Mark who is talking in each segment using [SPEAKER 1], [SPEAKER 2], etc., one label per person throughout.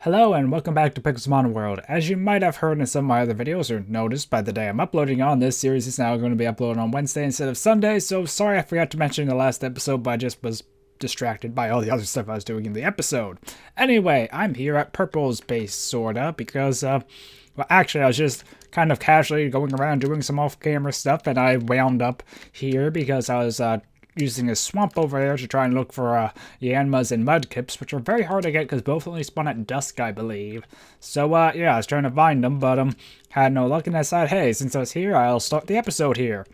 [SPEAKER 1] Hello and welcome back to Pixelmon World. As you might have heard in some of my other videos or noticed by the day I'm uploading on, this series is now going to be uploaded on Wednesday instead of Sunday, so sorry I forgot to mention in the last episode, but I just was distracted by all the other stuff I was doing in the episode. Anyway, I'm here at Purple's base, sorta, because, well actually I was just kind of casually going around doing some off-camera stuff, and I wound up here because I was, using a swamp over there to try and look for Yanmas and Mudkips, which are very hard to get because both only spawn at dusk, I believe. So, yeah, I was trying to find them, but had no luck, and I decided, hey, since I was here, I'll start the episode here.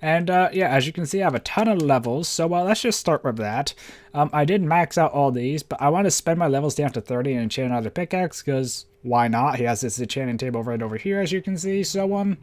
[SPEAKER 1] And, yeah, as you can see, I have a ton of levels, so let's just start with that. I did max out all these, but I want to spend my levels down to 30 and enchant another pickaxe, because why not? He has this enchanting table right over here, as you can see, so,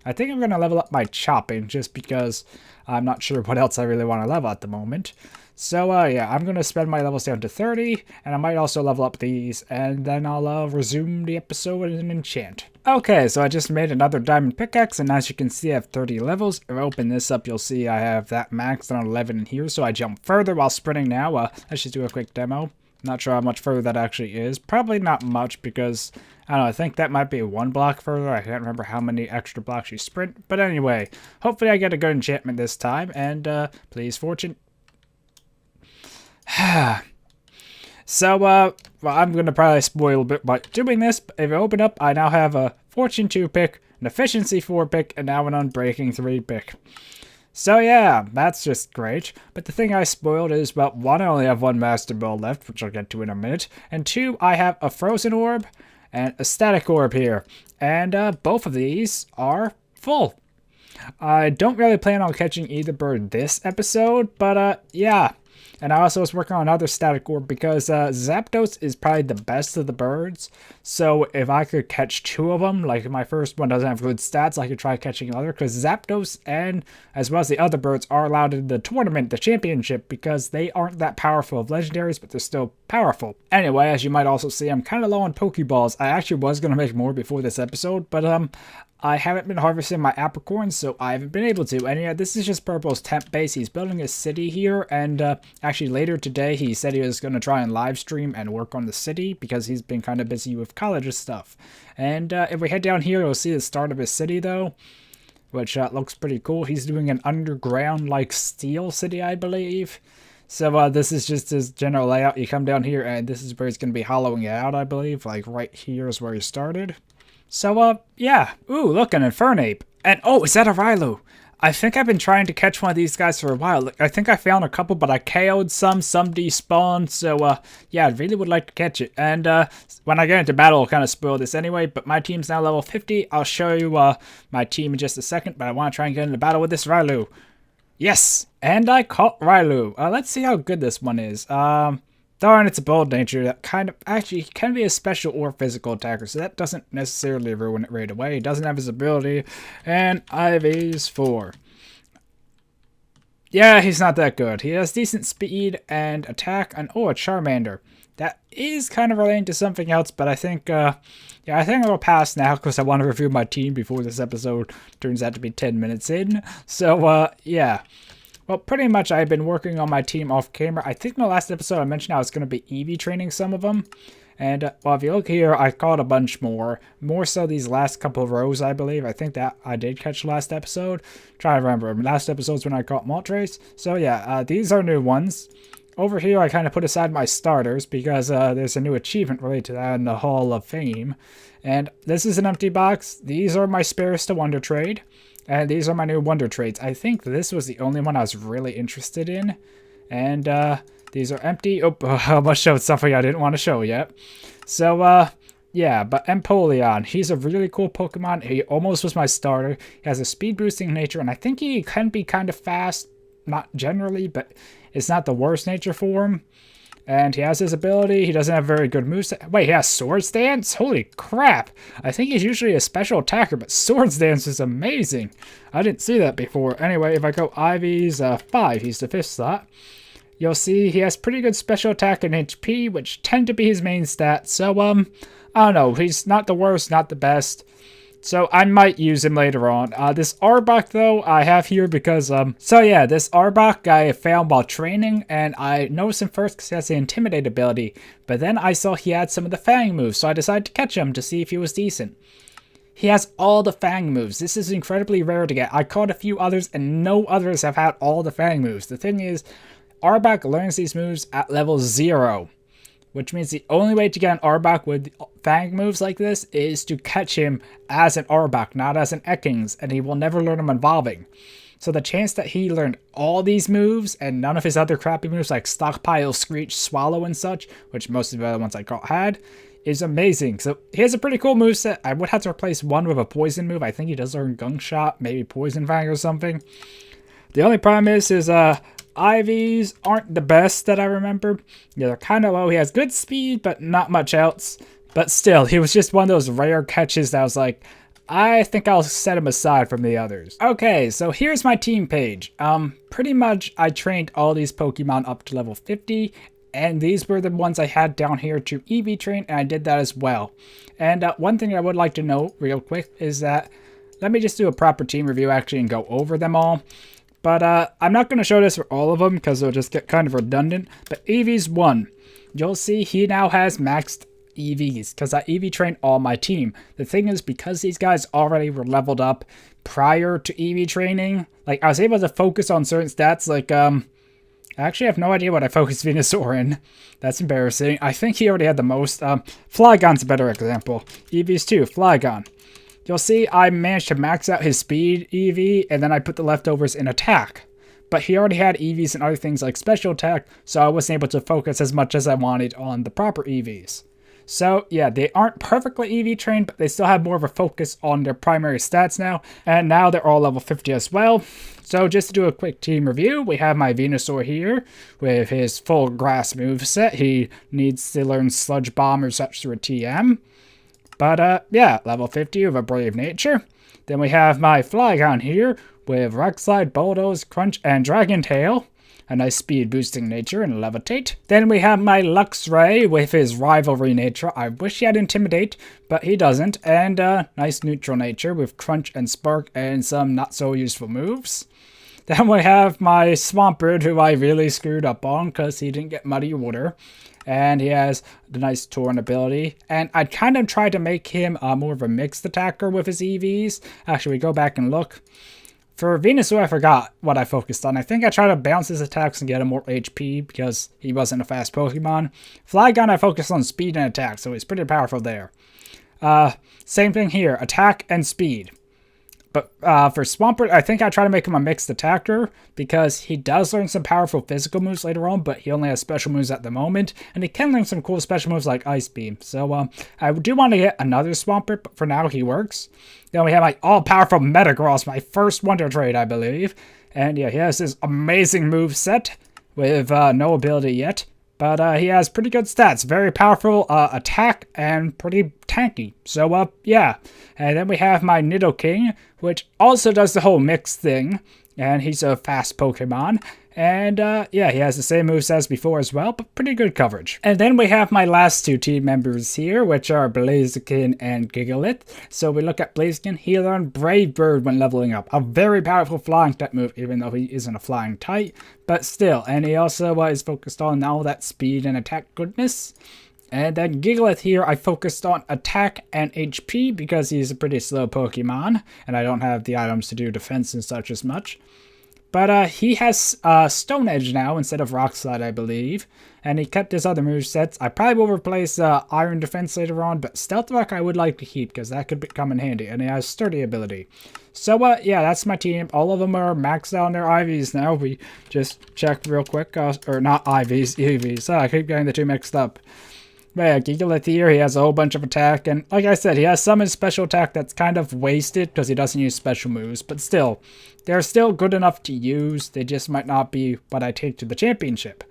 [SPEAKER 1] I think I'm going to level up my chopping, just because I'm not sure what else I really want to level at the moment. So, yeah, I'm going to spend my levels down to 30, and I might also level up these, and then I'll resume the episode and enchant. Okay, so I just made another diamond pickaxe, and as you can see, I have 30 levels. If I open this up, you'll see I have that maxed on 11 in here, so I jump further while sprinting now. Let's just do a quick demo. Not sure how much further that actually is. Probably not much because, I don't know, I think that might be one block further. I can't remember how many extra blocks you sprint. But anyway, hopefully I get a good enchantment this time. And, please, fortune. So, well, I'm going to probably spoil a bit by doing this. But if I open up, I now have a Fortune 2 pick, an Efficiency 4 pick, and now an Unbreaking 3 pick. So yeah, that's just great. But the thing I spoiled is, well, one, I only have one Master Ball left, which I'll get to in a minute. And two, I have a Frozen Orb and a Static Orb here. And both of these are full. I don't really plan on catching either bird this episode, but yeah. And I also was working on another Static Orb because Zapdos is probably the best of the birds. So if I could catch two of them, like my first one doesn't have good stats, I could try catching another. Because Zapdos and as well as the other birds are allowed in the tournament, the championship, because they aren't that powerful of legendaries, but they're still powerful. Anyway, as you might also see, I'm kind of low on Pokeballs. I actually was going to make more before this episode, but I haven't been harvesting my apricorns, so I haven't been able to. And yeah, this is just Purple's temp base. He's building a city here, and actually later today he said he was going to try and live stream and work on the city because he's been kind of busy with college and stuff. And if we head down here, you'll see the start of his city though, which looks pretty cool. He's doing an underground like steel city, I believe. So this is just his general layout. You come down here and this is where he's going to be hollowing it out, I believe. Like right here is where he started. So, yeah. Ooh, look, an Infernape. And, oh, is that a Rylo? I think I've been trying to catch one of these guys for a while. I think I found a couple, but I KO'd some despawned. So, yeah, I really would like to catch it. And, when I get into battle, I'll kind of spoil this anyway. But my team's now level 50. I'll show you, my team in just a second. But I want to try and get into battle with this Rylo. Yes! And I caught Rylo. Let's see how good this one is. Darn, it's a bold nature that kind of actually can be a special or physical attacker, so that doesn't necessarily ruin it right away. He doesn't have his ability, and IV's 4. Yeah, he's not that good. He has decent speed and attack, and oh, a Charmander. That is kind of relating to something else, but I think, yeah, I think I'll pass now because I want to review my team before this episode turns out to be 10 minutes in. So, yeah. Well, pretty much I've been working on my team off camera. I think in the last episode I mentioned I was going to be EV training some of them. And, well, if you look here, I caught a bunch more. More so these last couple of rows, I believe. I think that I did catch last episode. Try to remember. Last episode's when I caught Moltres. So, yeah, these are new ones. Over here, I kind of put aside my starters because there's a new achievement related to that in the Hall of Fame. And this is an empty box. These are my spares to Wonder Trade. And these are my new Wonder Trades. I think this was the only one I was really interested in. And these are empty. Oh, I almost showed something I didn't want to show yet. So, yeah, but Empoleon, he's a really cool Pokemon. He almost was my starter. He has a speed boosting nature, and I think he can be kind of fast. Not generally, but it's not the worst nature for him. And he has his ability. He doesn't have very good moves. Wait, he has Swords Dance? Holy crap. I think he's usually a special attacker, but Swords Dance is amazing. I didn't see that before. Anyway, if I go Ivy's 5, he's the 5th slot. You'll see he has pretty good special attack and HP, which tend to be his main stats. So, I don't know. He's not the worst, not the best. So I might use him later on. This Arbok though I have here because so yeah, this Arbok I found while training, and I noticed him first because he has the Intimidate ability, but then I saw he had some of the Fang moves, so I decided to catch him to see if he was decent. He has all the Fang moves. This is incredibly rare to get. I caught a few others and no others have had all the Fang moves. The thing is, Arbok learns these moves at level 0. Which means the only way to get an Arbok with Fang moves like this is to catch him as an Arbok, not as an Ekans, and he will never learn them evolving. So the chance that he learned all these moves and none of his other crappy moves like Stockpile, Screech, Swallow, and such, which most of the other ones I caught had, is amazing. So he has a pretty cool moveset. I would have to replace one with a poison move. I think he does learn Gunk Shot, maybe Poison Fang or something. The only problem is IVs aren't the best that I remember. Yeah, they're kind of low. He has good speed, but not much else. But still, he was just one of those rare catches that I was like, I think I'll set him aside from the others. Okay, so here's my team page. Pretty much I trained all these Pokemon up to level 50, and these were the ones I had down here to EV train, and I did that as well. And one thing I would like to note real quick is that, let me just do a proper team review actually and go over them all. But I'm not going to show this for all of them because it'll just get kind of redundant. But EV's 1. You'll see he now has maxed EVs because I EV trained all my team. The thing is, because these guys already were leveled up prior to EV training, like I was able to focus on certain stats like, I actually have no idea what I focused Venusaur in. That's embarrassing. I think he already had the most. Flygon's a better example. EV's 2, Flygon. You'll see I managed to max out his speed EV, and then I put the leftovers in attack. But he already had EVs and other things like special attack, so I wasn't able to focus as much as I wanted on the proper EVs. So yeah, they aren't perfectly EV trained, but they still have more of a focus on their primary stats now, and now they're all level 50 as well. So just to do a quick team review, we have my Venusaur here with his full grass moveset. He needs to learn Sludge Bomb or such through a TM. But yeah, level 50 with a Brave Nature. Then we have my Flygon here with Rock Slide, Bulldoze, Crunch, and Dragon Tail. A nice speed boosting nature and Levitate. Then we have my Luxray with his Rivalry nature. I wish he had Intimidate, but he doesn't. And nice neutral nature with Crunch and Spark and some not so useful moves. Then we have my Swampert, who I really screwed up on because he didn't get Muddy Water. And he has the nice Torn ability. And I kind of tried to make him more of a mixed attacker with his EVs. Actually, we go back and look. For Venusaur, I forgot what I focused on. I think I tried to bounce his attacks and get him more HP because he wasn't a fast Pokemon. Flygon, I focused on speed and attack, so he's pretty powerful there. Same thing here, attack and speed. But for Swampert, I think I try to make him a mixed attacker because he does learn some powerful physical moves later on, but he only has special moves at the moment, and he can learn some cool special moves like Ice Beam. So I do want to get another Swampert, but for now he works. Then we have my all-powerful Metagross, my first Wonder Trade, I believe. And yeah, he has this amazing move set with no ability yet. But he has pretty good stats. Very powerful attack and pretty tanky. So, yeah. And then we have my Nidoking, which also does the whole mix thing. And he's a fast Pokemon. And, yeah, he has the same moves as before as well, but pretty good coverage. And then we have my last two team members here, which are Blaziken and Gigalith. So we look at Blaziken. He learned Brave Bird when leveling up. A very powerful flying type move, even though he isn't a flying type. But still, and he also is focused on all that speed and attack goodness. And then Gigalith here, I focused on attack and HP because he's a pretty slow Pokemon. And I don't have the items to do defense and such as much. But he has Stone Edge now instead of Rock Slide, I believe. And he kept his other movesets. I probably will replace Iron Defense later on, but Stealth Rock I would like to keep because that could come in handy. And he has Sturdy ability. So, yeah, that's my team. All of them are maxed out on their IVs now. We just checked real quick. Or not IVs, EVs. I keep getting the two mixed up. But yeah, Gigalith here, he has a whole bunch of attack, and like I said, he has some in special attack that's kind of wasted because he doesn't use special moves, but still, they're still good enough to use, they just might not be what I take to the championship.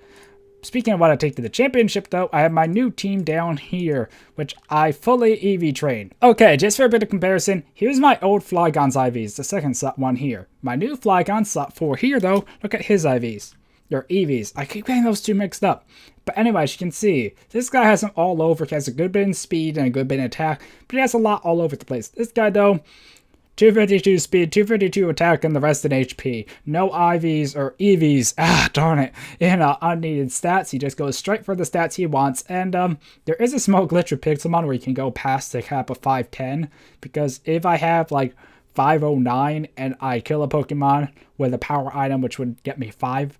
[SPEAKER 1] Speaking of what I take to the championship though, I have my new team down here, which I fully EV trained. Okay, just for a bit of comparison, here's my old Flygon's IVs, the second slot one here. My new Flygon slot 4 here though, look at his IVs. Or EVs. I keep getting those two mixed up. But anyway, as you can see, this guy has them all over. He has a good bit in speed and a good bit in attack, but he has a lot all over the place. This guy, though, 252 speed, 252 attack, and the rest in HP. No IVs or EVs, darn it, in unneeded stats. He just goes straight for the stats he wants. And there is a small glitch with Pixelmon where you can go past the cap of 510, because if I have like 509 and I kill a Pokemon with a power item which would get me 5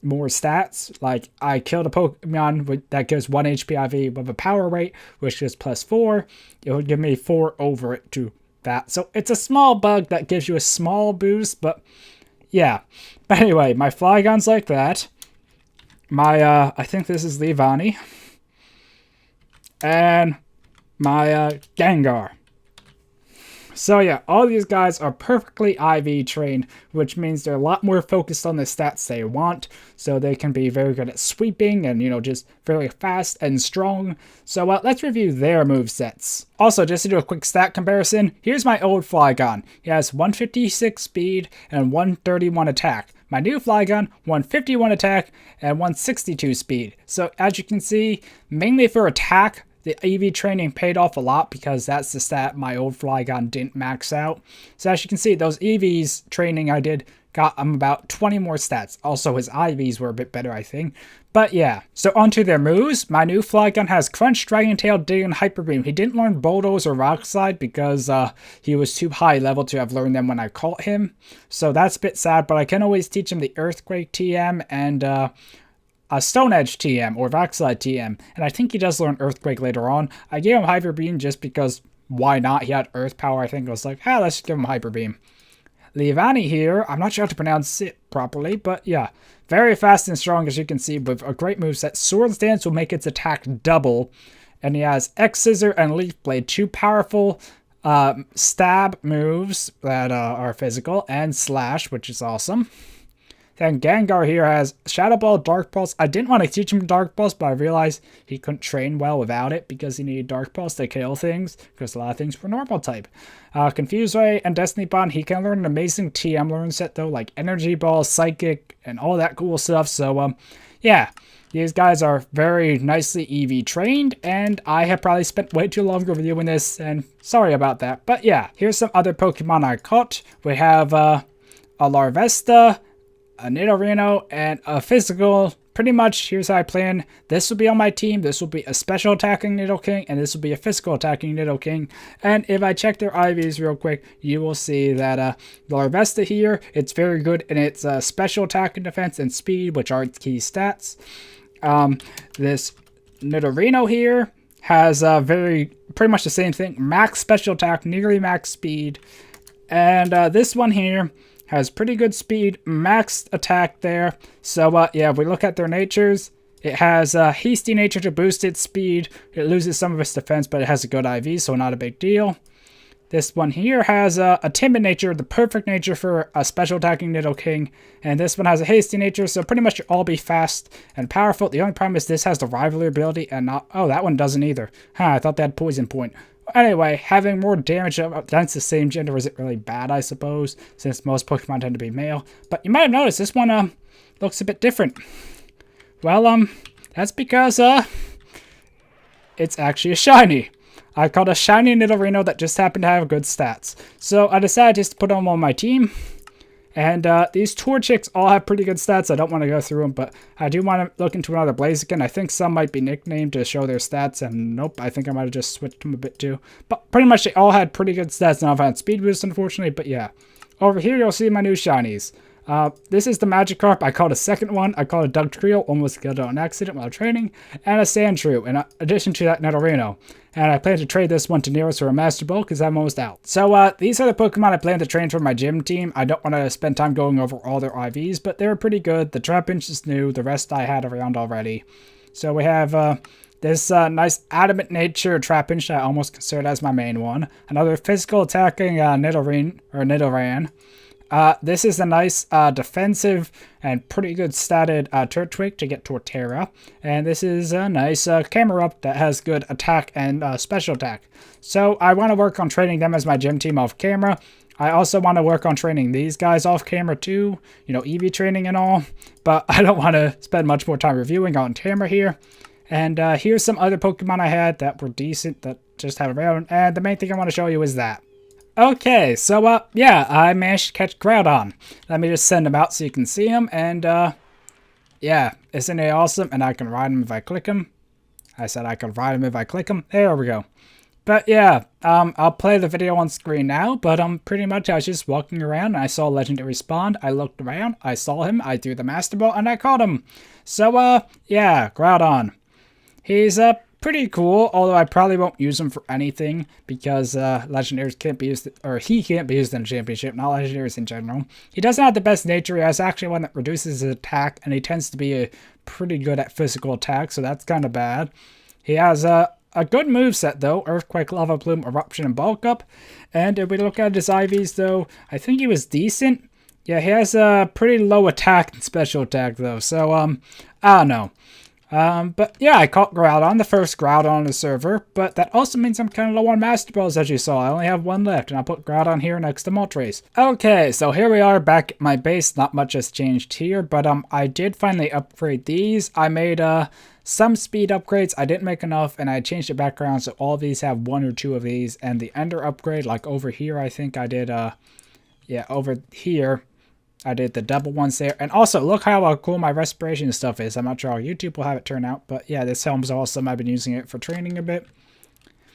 [SPEAKER 1] more stats, like I killed a Pokemon that gives 1 HP IV with a power rate which is +4, it would give me 4 over it to that. So it's a small bug that gives you a small boost, but yeah. But anyway, my Flygon's like that. My I think this is Leavanny, and my Gengar. So yeah, all these guys are perfectly IV trained, which means they're a lot more focused on the stats they want, so they can be very good at sweeping and, you know, just very fast and strong. So let's review their movesets. Also, just to do a quick stat comparison, here's my old Flygon. He has 156 speed and 131 attack. My new Flygon, 151 attack and 162 speed. So as you can see, mainly for attack, the EV training paid off a lot because that's the stat my old Flygon didn't max out. So as you can see, those EVs training I did got him about 20 more stats. Also, his IVs were a bit better, I think. But yeah, so onto their moves. My new Flygon has Crunch, Dragon Tail, Dig, and Hyper Beam. He didn't learn Bulldoze or Rock Slide because he was too high level to have learned them when I caught him. So that's a bit sad, but I can always teach him the Earthquake TM and a Stone Edge TM or Rock Slide TM, and I think he does learn Earthquake later on. I gave him Hyper Beam just because why not? He had Earth Power. I think I was like, let's just give him Hyper Beam. Leavanny here, I'm not sure how to pronounce it properly, but yeah, very fast and strong as you can see with a great moveset. Swords Dance will make its attack double, and he has X Scissor and Leaf Blade, two powerful stab moves that are physical, and Slash, which is awesome. Then Gengar here has Shadow Ball, Dark Pulse. I didn't want to teach him Dark Pulse, but I realized he couldn't train well without it because he needed Dark Pulse to kill things, because a lot of things were normal type. Confuse Ray and Destiny Bond, he can learn an amazing TM learn set though, like Energy Ball, Psychic, and all that cool stuff. So yeah, these guys are very nicely EV trained, and I have probably spent way too long reviewing this, and sorry about that. But yeah, here's some other Pokemon I caught. We have a Larvesta, a Nidorino, and a physical. Pretty much, here's how I plan. This will be on my team. This will be a special attacking Nidoking, and this will be a physical attacking Nidoking. And if I check their IVs real quick, you will see that the Larvesta here, it's very good in its special attack and defense and speed, which are its key stats. This Nidorino here has pretty much the same thing. Max special attack, nearly max speed. And this one here has pretty good speed, max attack there. So yeah, if we look at their natures, it has a hasty nature to boost its speed. It loses some of its defense, but it has a good IV, so not a big deal. This one here has a timid nature, the perfect nature for a special attacking Nidoking. And this one has a hasty nature, so pretty much you'll all be fast and powerful. The only problem is this has the rivalry ability and not... Oh, that one doesn't either. I thought they had poison point. Anyway, having more damage against the same gender isn't really bad, I suppose, since most Pokemon tend to be male. But you might have noticed this one looks a bit different. Well, that's because it's actually a shiny. I caught a shiny Nidorino that just happened to have good stats. So I decided just to put them on my team. And these Torchics all have pretty good stats. I don't want to go through them, but I do want to look into another Blaziken. I think some might be nicknamed to show their stats, and nope, I think I might have just switched them a bit too. But pretty much they all had pretty good stats. Now I've had speed boost, unfortunately, but yeah. Over here, you'll see my new shinies. This is the Magikarp. I caught a second one. I caught a Dugtrio, almost killed it on accident while training, and a Sandshrew, in addition to that Nidorino. And I plan to trade this one to Neros for a Master Ball because I'm almost out. So these are the Pokemon I plan to train for my gym team. I don't want to spend time going over all their IVs, but they're pretty good. The Trapinch is new. The rest I had around already. So we have this nice Adamant Nature Trapinch I almost considered as my main one. Another physical attacking Nidoran. This is a nice defensive and pretty good statted turret twig to get Torterra. And this is a nice camera up that has good attack and special attack. So I want to work on training them as my gym team off camera. I also want to work on training these guys off camera too, you know, EV training and all. But I don't want to spend much more time reviewing on camera here. And here's some other Pokemon I had that were decent that just have around. And the main thing I want to show you is that. Okay, so yeah, I managed to catch Groudon. Let me just send him out so you can see him. And yeah, isn't he awesome? And I can ride him if I click him. I said I could ride him if I click him. There we go. But yeah, I'll play the video on screen now, but pretty much I was just walking around and I saw Legendary spawn. I looked around, I saw him, I threw the Master Ball, and I caught him. So yeah, Groudon. He's pretty cool, although I probably won't use him for anything because Legendaries can't be used, or he can't be used in a championship, not Legendaries in general. He doesn't have the best nature. He has actually one that reduces his attack, and he tends to be pretty good at physical attack, so that's kind of bad. He has a good moveset though: Earthquake, Lava Plume, Eruption, and Bulk Up. And if we look at his IVs though, I think he was decent. Yeah, he has a pretty low attack and special attack though, so I don't know. But yeah, I caught Groudon, the first Groudon on the server, but that also means I'm kind of low on Master Balls, as you saw. I only have one left, and I'll put Groudon here next to Moltres. Okay, so here we are back at my base. Not much has changed here, but I did finally upgrade these. I made some speed upgrades. I didn't make enough, and I changed the background, so all of these have one or two of these, and the Ender upgrade, like over here, I think I did, yeah, over here, I did the double ones there. And also, look how cool my respiration stuff is. I'm not sure how YouTube will have it turn out, but yeah, this helm's awesome. I've been using it for training a bit.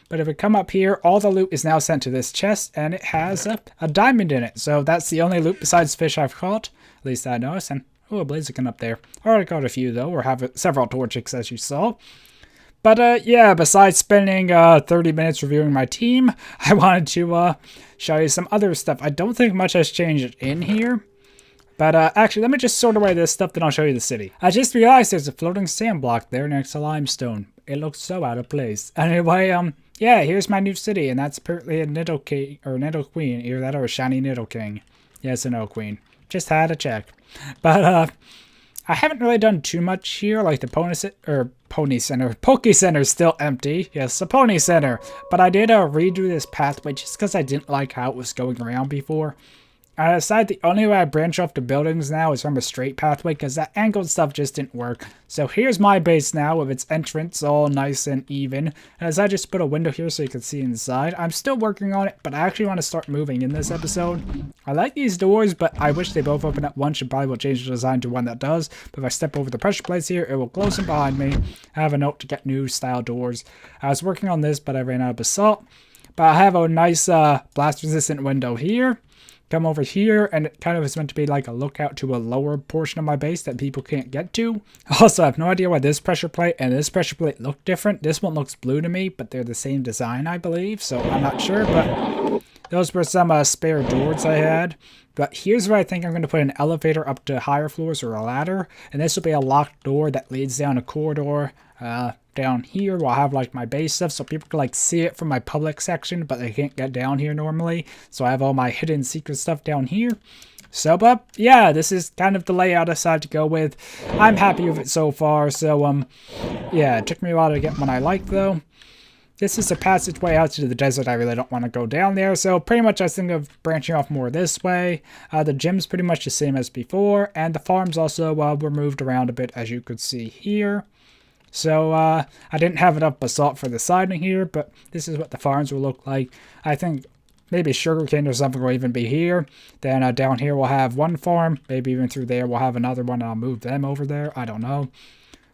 [SPEAKER 1] But if we come up here, all the loot is now sent to this chest, and it has a diamond in it. So that's the only loot besides fish I've caught. At least I noticed. And oh, a Blaziken up there. I already caught a few though, or have several Torchics as you saw. But yeah, besides spending 30 minutes reviewing my team, I wanted to show you some other stuff. I don't think much has changed in here. But actually, let me just sort away this stuff, then I'll show you the city. I just realized there's a floating sand block there next to limestone. It looks so out of place. Anyway, yeah, here's my new city, and that's apparently a Nidoking, or Nidoqueen. Either that or a shiny Nidoking. Yeah, it's a Nidoqueen. Just had to check. But I haven't really done too much here, like the Poke Center is still empty. Yes, the Pony Center. But I did redo this pathway just because I didn't like how it was going around before. I decided the only way I branch off the buildings now is from a straight pathway because that angled stuff just didn't work. So here's my base now with its entrance all nice and even. And as I just put a window here so you can see inside, I'm still working on it, but I actually want to start moving in this episode. I like these doors, but I wish they both open at once and probably will change the design to one that does. But if I step over the pressure plates here, it will close them behind me. I have a note to get new style doors. I was working on this, but I ran out of basalt. But I have a nice blast resistant window here. Come over here, and it kind of is meant to be like a lookout to a lower portion of my base that people can't get to. Also, I have no idea why this pressure plate and this pressure plate look different. This one looks blue to me, but they're the same design, I believe, so I'm not sure, but those were some spare doors I had. But here's where I think I'm going to put an elevator up to higher floors, or a ladder, and this will be a locked door that leads down a corridor down here where I'll have like my base stuff so people can like see it from my public section, but they can't get down here normally. So I have all my hidden secret stuff down here. So but yeah, this is kind of the layout I decided to go with. I'm happy with it so far. So yeah, it took me a while to get one I like though. This is a passageway out to the desert. I really don't want to go down there. So pretty much I think of branching off more this way. The gym's pretty much the same as before. And the farms also were moved around a bit, as you could see here. So I didn't have enough basalt for the siding here, but this is what the farms will look like. I think maybe sugarcane or something will even be here. Then down here we'll have one farm. Maybe even through there we'll have another one, and I'll move them over there. I don't know.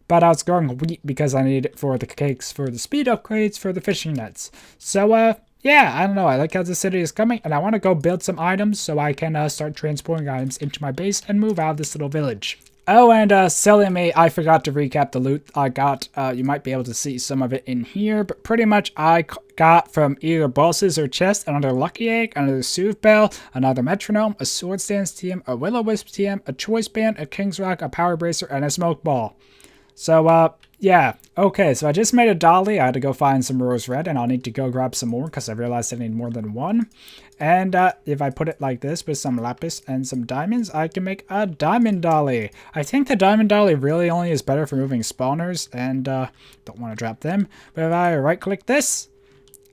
[SPEAKER 1] But I was growing wheat because I need it for the cakes, for the speed upgrades, for the fishing nets. So yeah, I don't know. I like how the city is coming, and I want to go build some items so I can start transporting items into my base and move out of this little village. Oh, and silly me, I forgot to recap the loot I got. You might be able to see some of it in here, but pretty much I got from either bosses or chests another Lucky Egg, another Soothe Bell, another Metronome, a Sword Stance TM, a Will-O-Wisp TM, a Choice Band, a King's Rock, a Power Bracer, and a Smoke Ball. So, yeah. Okay, so I just made a dolly. I had to go find some rose red, and I'll need to go grab some more because I realized I need more than one. And if I put it like this with some lapis and some diamonds, I can make a diamond dolly. I think the diamond dolly really only is better for moving spawners, and don't want to drop them. But if I right-click this,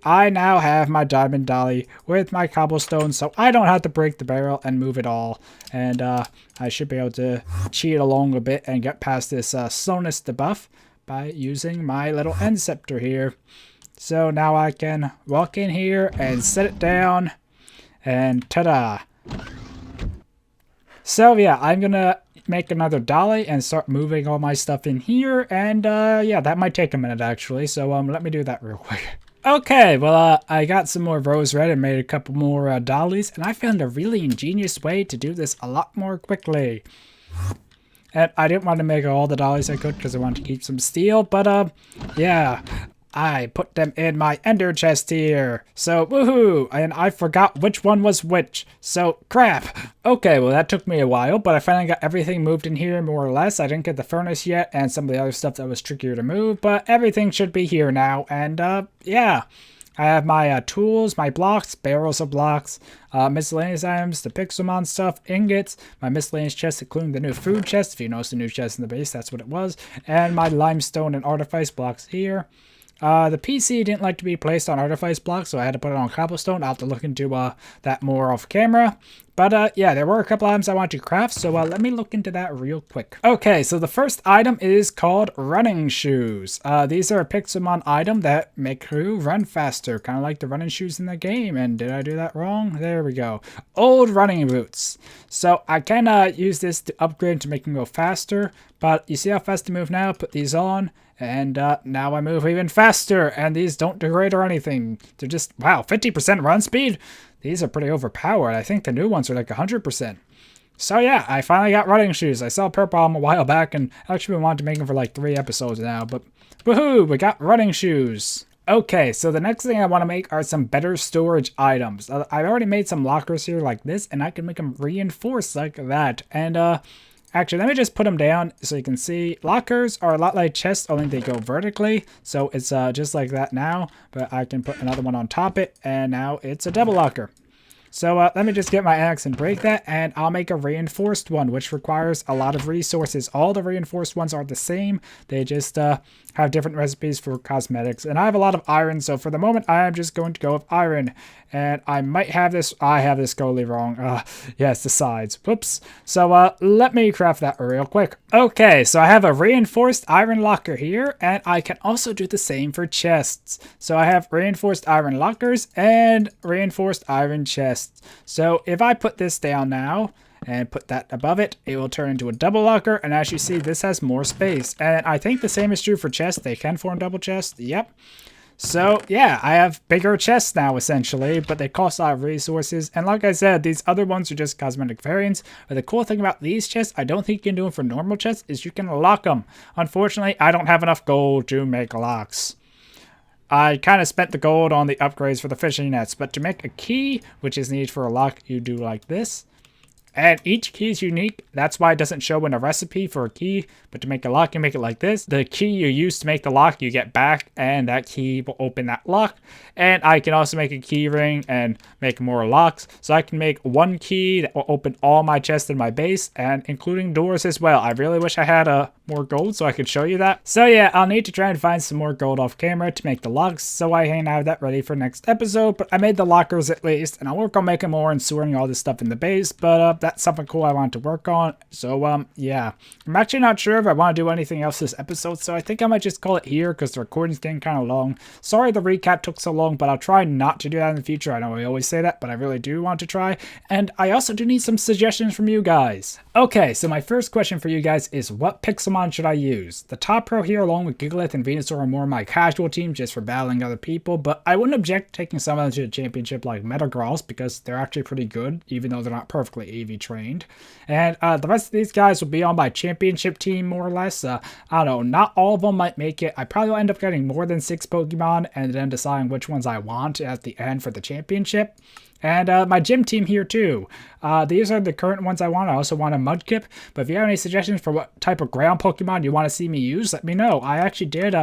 [SPEAKER 1] I now have my diamond dolly with my cobblestone, so I don't have to break the barrel and move it all. And I should be able to cheat along a bit and get past this slowness debuff by using my little end scepter here. So now I can walk in here and set it down, and ta-da! So yeah, I'm gonna make another dolly and start moving all my stuff in here, and yeah, that might take a minute actually, so let me do that real quick. Okay, well, I got some more rose red and made a couple more dollies, and I found a really ingenious way to do this a lot more quickly. And I didn't want to make all the dollies I could because I wanted to keep some steel, but yeah, I put them in my ender chest here. So, woohoo! And I forgot which one was which. So, crap. Okay, well, that took me a while, but I finally got everything moved in here more or less. I didn't get the furnace yet and some of the other stuff that was trickier to move, but everything should be here now. And, yeah. I have my tools, my blocks, barrels of blocks, miscellaneous items, the Pixelmon stuff, ingots, my miscellaneous chest, including the new food chest. If you notice the new chest in the base, that's what it was. And my limestone and artifice blocks here. The PC didn't like to be placed on artifice blocks, so I had to put it on cobblestone. I'll have to look into that more off camera. But yeah, there were a couple items I wanted to craft, so let me look into that real quick. Okay, so the first item is called running shoes. These are a Pixelmon item that make you run faster, kind of like the running shoes in the game. And did I do that wrong? There we go. Old running boots. So I can use this to upgrade to make them go faster, but you see how fast I move now? Put these on. And now I move even faster, and these don't degrade or anything. They're just, wow, 50% run speed? These are pretty overpowered. I think the new ones are like 100%. So yeah, I finally got running shoes. I saw purple on them a while back, and actually wanted to make them for like 3 episodes now. But woohoo, we got running shoes. Okay, so the next thing I want to make are some better storage items. I've already made some lockers here like this, and I can make them reinforced like that. And actually, let me just put them down so you can see. Lockers are a lot like chests, only they go vertically. So it's just like that now. But I can put another one on top it, and now it's a double locker. So let me just get my axe and break that, and I'll make a reinforced one, which requires a lot of resources. All the reinforced ones are the same. They just have different recipes for cosmetics. And I have a lot of iron, so for the moment, I am just going to go with iron. And I might have this, I have this totally wrong. Yes, the sides. Whoops. So let me craft that real quick. Okay, so I have a reinforced iron locker here, and I can also do the same for chests. So I have reinforced iron lockers and reinforced iron chests. So if I put this down now and put that above it, it will turn into a double locker. And as you see, this has more space. And I think the same is true for chests. They can form double chests. Yep. So yeah, I have bigger chests now essentially, but they cost a lot of resources. And like I said, these other ones are just cosmetic variants. But the cool thing about these chests, I don't think you can do them for normal chests, is you can lock them. Unfortunately, I don't have enough gold to make locks. I kind of spent the gold on the upgrades for the fishing nets, but to make a key, which is needed for a lock, you do like this. And each key is unique. That's why it doesn't show in a recipe for a key. But to make a lock, you make it like this. The key you use to make the lock, you get back, and that key will open that lock. And I can also make a key ring and make more locks. So I can make one key that will open all my chests in my base, and including doors as well. I really wish I had more gold so I could show you that. So yeah, I'll need to try and find some more gold off camera to make the locks, so I can have that ready for next episode. But I made the lockers at least, and I'll work on making more and storing all this stuff in the base. But that's something cool I want to work on. So yeah, I'm actually not sure if I want to do anything else this episode, so I think I might just call it here because the recording's getting kind of long. Sorry the recap took so long, but I'll try not to do that in the future. I know I always say that, but I really do want to try. And I also do need some suggestions from you guys. Okay, so my first question for you guys is, what Pixelmon should I use? The top pro here along with Gigalith and Venusaur are more my casual team just for battling other people, but I wouldn't object to taking some of them to the championship like Metagross because they're actually pretty good, even though they're not perfectly AV trained. And the rest of these guys will be on my championship team more or less. I don't know, not all of them might make it. I probably will end up getting more than 6 Pokemon and then deciding which ones I want at the end for the championship. And my gym team here too. These are the current ones I want. I also want a Mudkip. But if you have any suggestions for what type of ground Pokemon you want to see me use, let me know. I actually did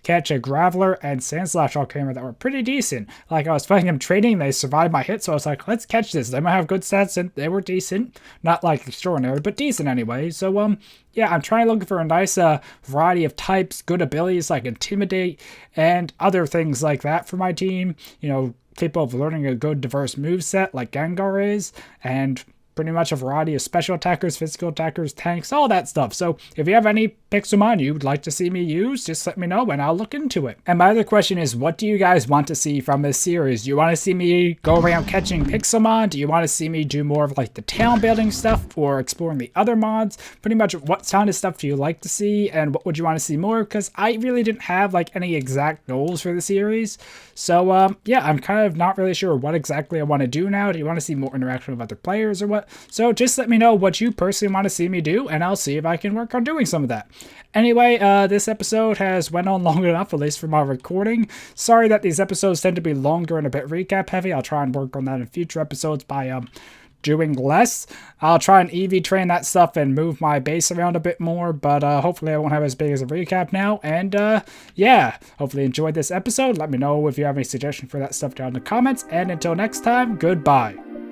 [SPEAKER 1] catch a Graveler and Sandslash all camera that were pretty decent. Like, I was fighting them training, they survived my hit, so I was like, let's catch this. They might have good stats, and they were decent. Not like extraordinary, but decent anyway. So, yeah, I'm trying to look for a nice variety of types, good abilities like Intimidate, and other things like that for my team. You know, capable of learning a good diverse moveset like Gengar is, and pretty much a variety of special attackers, physical attackers, tanks, all that stuff. So if you have any Pixelmon you'd like to see me use, just let me know and I'll look into it. And my other question is, what do you guys want to see from this series? Do you want to see me go around catching Pixelmon? Do you want to see me do more of like the town building stuff or exploring the other mods? Pretty much what kind of stuff do you like to see and what would you want to see more? Because I really didn't have like any exact goals for the series. So yeah, I'm kind of not really sure what exactly I want to do now. Do you want to see more interaction with other players or what? So just let me know what you personally want to see me do, and I'll see if I can work on doing some of that. Anyway, this episode has went on long enough, at least for my recording. Sorry that these episodes tend to be longer and a bit recap heavy. I'll try and work on that in future episodes by doing less. I'll try and EV train that stuff and move my base around a bit more, but hopefully I won't have as big as a recap now. And yeah, hopefully you enjoyed this episode. Let me know if you have any suggestions for that stuff down in the comments. And until next time, goodbye.